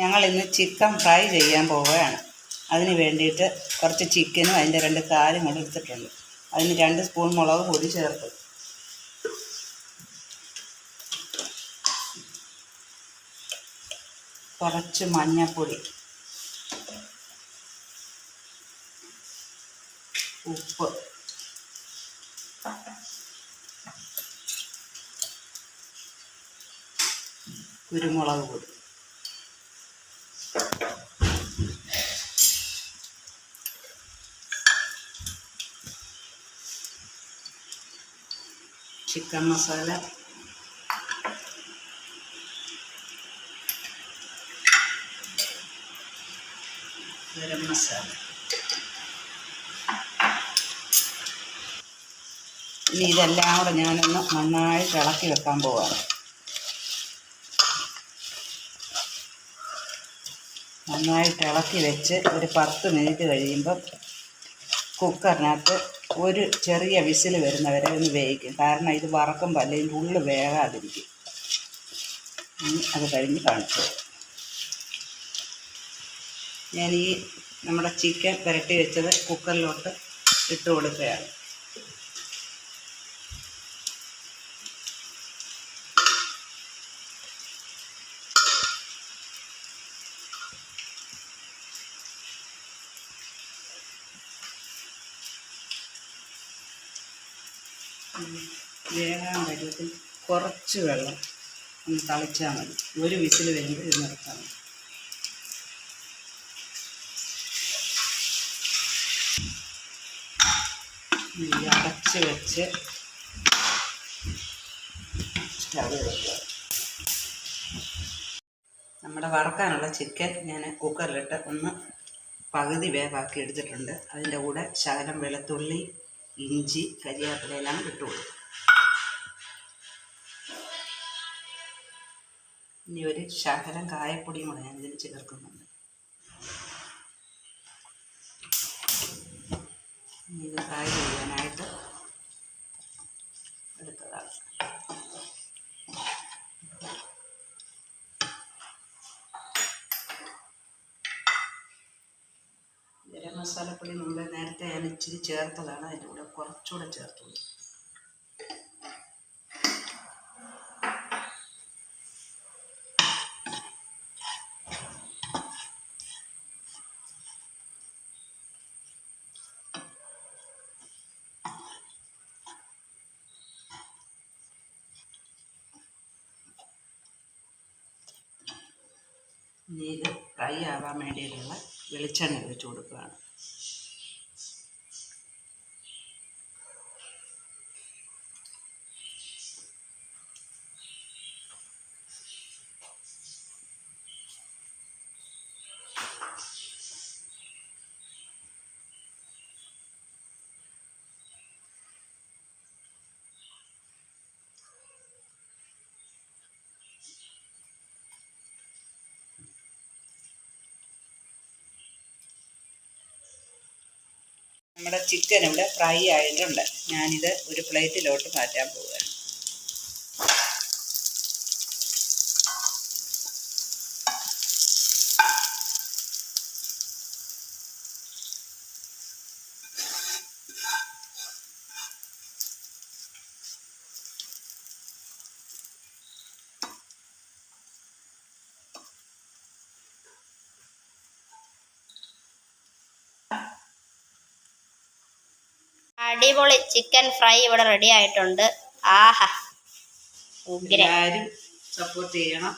ഞങ്ങൾ ഇന്ന് chicken fry ചെയ്യാൻ പോവുകയാണ്. അതിന് വേണ്ടിയിട്ട് കുറച്ച് ചിക്കനും അതിൻ്റെ 2 കാലും കൂടെ എടുത്തിട്ടുണ്ട്. അതിന് 2 സ്പൂൺ മുളക് പൊടി ചേർത്ത്, കുറച്ച് മഞ്ഞൾപ്പൊടി, ഉപ്പ്, കുരുമുളക് പൊടി, ചിക്കൻ മസാല, ഗരം മസാല. ഇനി ഇതെല്ലാം കൂടെ ഞാനൊന്ന് നന്നായിട്ട് ഇളക്കി വെക്കാൻ പോവാണ്. നന്നായിട്ട് ഇളക്കി വെച്ച് ഒരു 10 മിനിറ്റ് കഴിയുമ്പം കുക്കറിനകത്ത് ഒരു ചെറിയ വിസിൽ വരുന്നവരെ ഒന്ന് വേവിക്കും. കാരണം ഇത് വറക്കുമ്പോൾ അല്ലെങ്കിൽ ഉള്ളു വേകാതിരിക്കും. അത് കഴിഞ്ഞ് കാണിച്ചു. ഞാൻ ഈ നമ്മുടെ ചിക്കൻ പുരട്ടി വെച്ചത് കുക്കറിലോട്ട് ഇട്ട് കൊടുക്കുകയാണ്. വേകാൻ പറ്റും. കുറച്ച് വെള്ളം ഒന്ന് തളിച്ചാൽ മതി. ഒരു വിസിൽ വരുമ്പോൾ ഇത് നിർത്താം. അടച്ച് വെച്ച് സ്റ്റവ് വെക്കുക. നമ്മുടെ വറക്കാനുള്ള ചിക്കൻ ഞാൻ കുക്കറിലിട്ട് ഒന്ന് പകുതി വേവാക്കി എടുത്തിട്ടുണ്ട്. അതിൻ്റെ കൂടെ ശകലം വെളുത്തുള്ളി, ഇഞ്ചി, കരിയാപ്പിലയെല്ലാം ഇട്ട് കൊടുക്കും. ഇനി ഒരു ശകലം കായപ്പൊടിയും കൂടെ ഞാൻ ഇതിൽ ചേർക്കുന്നുണ്ട്. ഇത് ഫ്രൈ ചെയ്യാനായിട്ട് എടുത്തതാണ്. ഗരം മസാലപ്പൊടി മുമ്പ് നേരത്തെ ഞാൻ ഇച്ചിരി ചേർത്തതാണ്. അതിൻ്റെ കൂടെ കുറച്ചുകൂടെ ചേർത്തുള്ളൂ. ഇനി ഇത് ഫ്രൈ ആവാൻ വേണ്ടിയിട്ടുള്ള വെളിച്ചെണ്ണ ഒഴിച്ച് കൊടുക്കുകയാണ്. നമ്മുടെ ചിക്കൻ ഇവിടെ ഫ്രൈ ആയിട്ടുണ്ട്. ഞാനിത് ഒരു പ്ലേറ്റിലോട്ട് മാറ്റാൻ പോവുകയാണ്. അടിപൊളി ചിക്കൻ ഫ്രൈ ഇവിടെ റെഡി ആയിട്ടുണ്ട്. ആഹാ, ഉഗ്രൻ. എല്ലാവരും സപ്പോർട്ട് ചെയ്യണം.